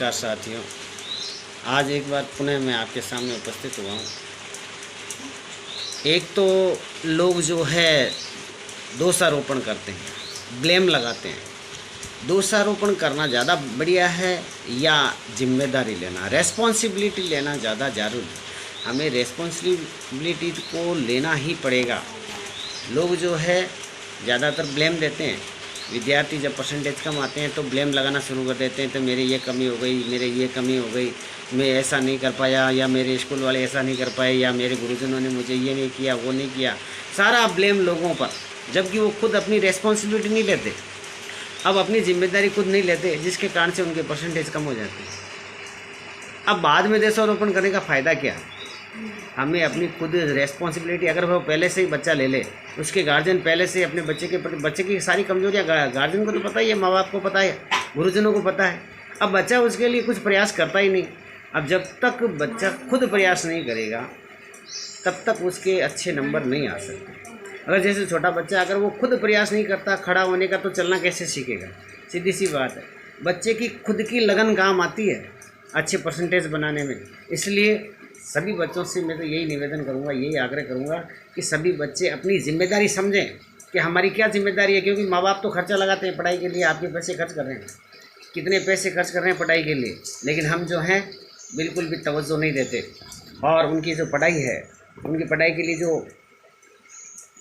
नमस्कार साथियों, आज एक बार पुनः मैं आपके सामने उपस्थित हुआ हूँ। एक तो लोग जो है दोषारोपण करते हैं, ब्लेम लगाते हैं। दोषारोपण करना ज़्यादा बढ़िया है या जिम्मेदारी लेना, रेस्पॉन्सिबिलिटी लेना ज़्यादा ज़रूरी है। हमें रेस्पॉन्सिबिलिटी को लेना ही पड़ेगा। लोग जो है ज़्यादातर ब्लेम देते हैं। विद्यार्थी जब परसेंटेज कम आते हैं तो ब्लेम लगाना शुरू कर देते हैं, तो मेरे ये कमी हो गई, मेरे ये कमी हो गई, मैं ऐसा नहीं कर पाया, या मेरे स्कूल वाले ऐसा नहीं कर पाए, या मेरे गुरुजनों ने मुझे ये नहीं किया, वो नहीं किया। सारा ब्लेम लोगों पर, जबकि वो खुद अपनी रेस्पॉन्सिबिलिटी नहीं लेते। अब अपनी जिम्मेदारी खुद नहीं लेते, जिसके कारण से उनके परसेंटेज कम हो जाते हैं। अब बाद में दोषारोपण करने का फ़ायदा क्या है? हमें अपनी खुद रेस्पॉन्सिबिलिटी, अगर वो पहले से ही बच्चा ले ले, उसके गार्जियन पहले से अपने बच्चे के प्रति, बच्चे की सारी कमजोरियाँ गार्जियन को तो पता ही है, माँ बाप को पता है, गुरुजनों को पता है। अब बच्चा उसके लिए कुछ प्रयास करता ही नहीं। अब जब तक बच्चा खुद प्रयास नहीं करेगा तब तक उसके अच्छे नंबर नहीं आ सकते। अगर जैसे छोटा बच्चा, अगर वो खुद प्रयास नहीं करता खड़ा होने का, तो चलना कैसे सीखेगा? सीधी सी बात है, बच्चे की खुद की लगन काम आती है अच्छे परसेंटेज बनाने में। इसलिए सभी बच्चों से मैं तो यही निवेदन करूंगा, यही आग्रह करूंगा कि सभी बच्चे अपनी जिम्मेदारी समझें कि हमारी क्या जिम्मेदारी है। क्योंकि माँ बाप तो खर्चा लगाते हैं पढ़ाई के लिए, आपके पैसे खर्च कर रहे हैं, कितने पैसे खर्च कर रहे हैं पढ़ाई के लिए, लेकिन हम जो हैं बिल्कुल भी तवज्जो नहीं देते। और उनकी जो पढ़ाई है, उनकी पढ़ाई के लिए जो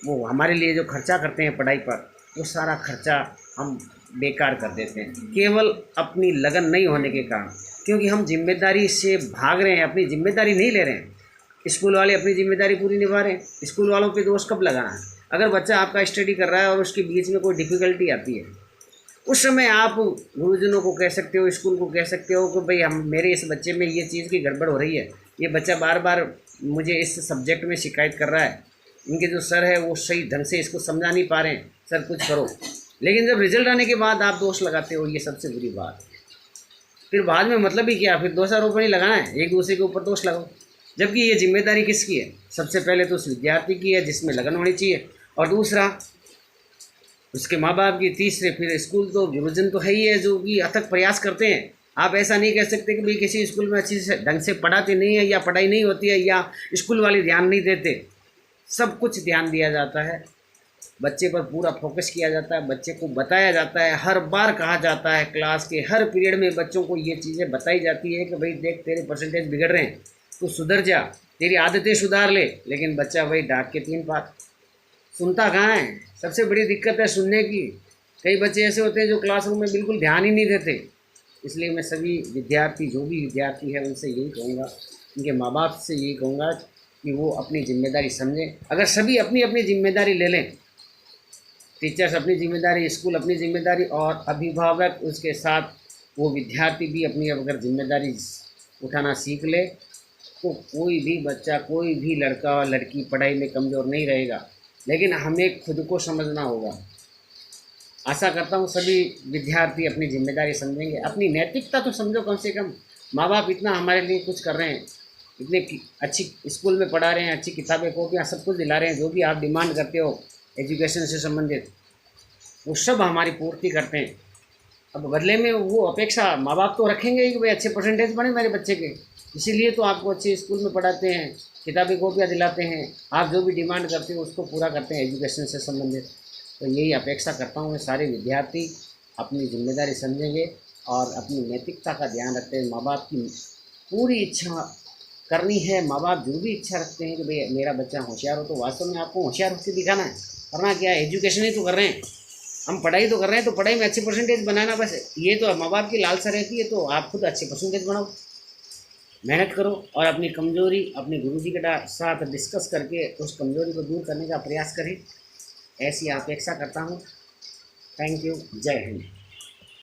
वो हमारे लिए जो खर्चा करते हैं पढ़ाई पर, वो सारा खर्चा हम बेकार कर देते हैं, केवल अपनी लगन नहीं होने के कारण। क्योंकि हम जिम्मेदारी से भाग रहे हैं, अपनी जिम्मेदारी नहीं ले रहे हैं। स्कूल वाले अपनी जिम्मेदारी पूरी निभा रहे हैं, स्कूल वालों पे दोष कब लगाना है? अगर बच्चा आपका स्टडी कर रहा है और उसके बीच में कोई डिफ़िकल्टी आती है, उस समय आप गुरुजनों को कह सकते हो, स्कूल को कह सकते हो कि भाई मेरे इस बच्चे में ये चीज़ की गड़बड़ हो रही है, ये बच्चा बार बार मुझे इस सब्जेक्ट में शिकायत कर रहा है, इनके जो सर है वो सही ढंग से इसको समझा नहीं पा रहे हैं, सर कुछ करो। लेकिन जब रिजल्ट आने के बाद आप दोष लगाते हो, ये सबसे बुरी बात है। फिर बाद में मतलब ही क्या, फिर दोषारोपण ही लगाना है, एक दूसरे के ऊपर दोष लगाओ। जबकि ये जिम्मेदारी किसकी है? सबसे पहले तो उस विद्यार्थी की है जिसमें लगन होनी चाहिए, और दूसरा उसके माँ बाप की, तीसरे फिर स्कूल, तो गुरुजन तो है ही है जो कि अथक प्रयास करते हैं। आप ऐसा नहीं कह सकते कि भाई किसी स्कूल में अच्छी ढंग से पढ़ाते नहीं है, या पढ़ाई नहीं होती है, या स्कूल वाले ध्यान नहीं देते। सब कुछ ध्यान दिया जाता है, बच्चे पर पूरा फोकस किया जाता है, बच्चे को बताया जाता है, हर बार कहा जाता है, क्लास के हर पीरियड में बच्चों को ये चीज़ें बताई जाती है कि भाई देख तेरे परसेंटेज बिगड़ रहे हैं, तू सुधर जा, तेरी आदतें सुधार ले। लेकिन बच्चा वही डांट के 3 बात सुनता कहाँ है? सबसे बड़ी दिक्कत है सुनने की। कई बच्चे ऐसे होते हैं जो क्लासरूम में बिल्कुल ध्यान ही नहीं देते। इसलिए मैं सभी विद्यार्थी, जो भी विद्यार्थी है, उनसे यही कहूँगा, उनके माँ बाप से यही कहूँगा कि वो अपनी जिम्मेदारी समझें। अगर सभी अपनी अपनी जिम्मेदारी ले लें, टीचर्स अपनी जिम्मेदारी, स्कूल अपनी जिम्मेदारी, और अभिभावक उसके साथ वो विद्यार्थी भी अपनी अगर जिम्मेदारी उठाना सीख ले, तो कोई भी बच्चा, कोई भी लड़का और लड़की पढ़ाई में कमज़ोर नहीं रहेगा। लेकिन हमें खुद को समझना होगा। आशा करता हूँ सभी विद्यार्थी अपनी जिम्मेदारी समझेंगे, अपनी नैतिकता तो समझो कम से कम। माँ बाप इतना हमारे लिए कुछ कर रहे हैं, इतने अच्छी स्कूल में पढ़ा रहे हैं, अच्छी किताबें कॉपियाँ सब कुछ दिला रहे हैं, जो भी आप डिमांड करते हो एजुकेशन से संबंधित, वो सब हमारी पूर्ति करते हैं। अब बदले में वो अपेक्षा माँ बाप तो रखेंगे ही कि भाई अच्छे परसेंटेज बने मेरे बच्चे के, इसीलिए तो आपको अच्छे स्कूल में पढ़ाते हैं, किताबें कॉपियाँ दिलाते हैं, आप जो भी डिमांड करते हो उसको पूरा करते हैं एजुकेशन से संबंधित। तो यही अपेक्षा करता हूँ मैं सारे विद्यार्थी अपनी जिम्मेदारी समझेंगे और अपनी नैतिकता का ध्यान रखते हैं। माँ बाप की पूरी इच्छा करनी है, माँ बाप जो भी इच्छा रखते हैं कि भाई मेरा बच्चा होशियार हो, तो वास्तव में आपको होशियार होकर दिखाना है। करना क्या है? एजुकेशन ही तो कर रहे हैं हम, पढ़ाई तो कर रहे हैं, तो पढ़ाई में अच्छे परसेंटेज बनाना, बस ये तो माँ बाप की लालसा रहती है। तो आप खुद अच्छे परसेंटेज बनाओ, मेहनत करो, और अपनी कमज़ोरी अपने गुरुजी के साथ डिस्कस करके उस कमज़ोरी को दूर करने का प्रयास करें, ऐसी अपेक्षा करता हूँ। Thank you. जय हिंद।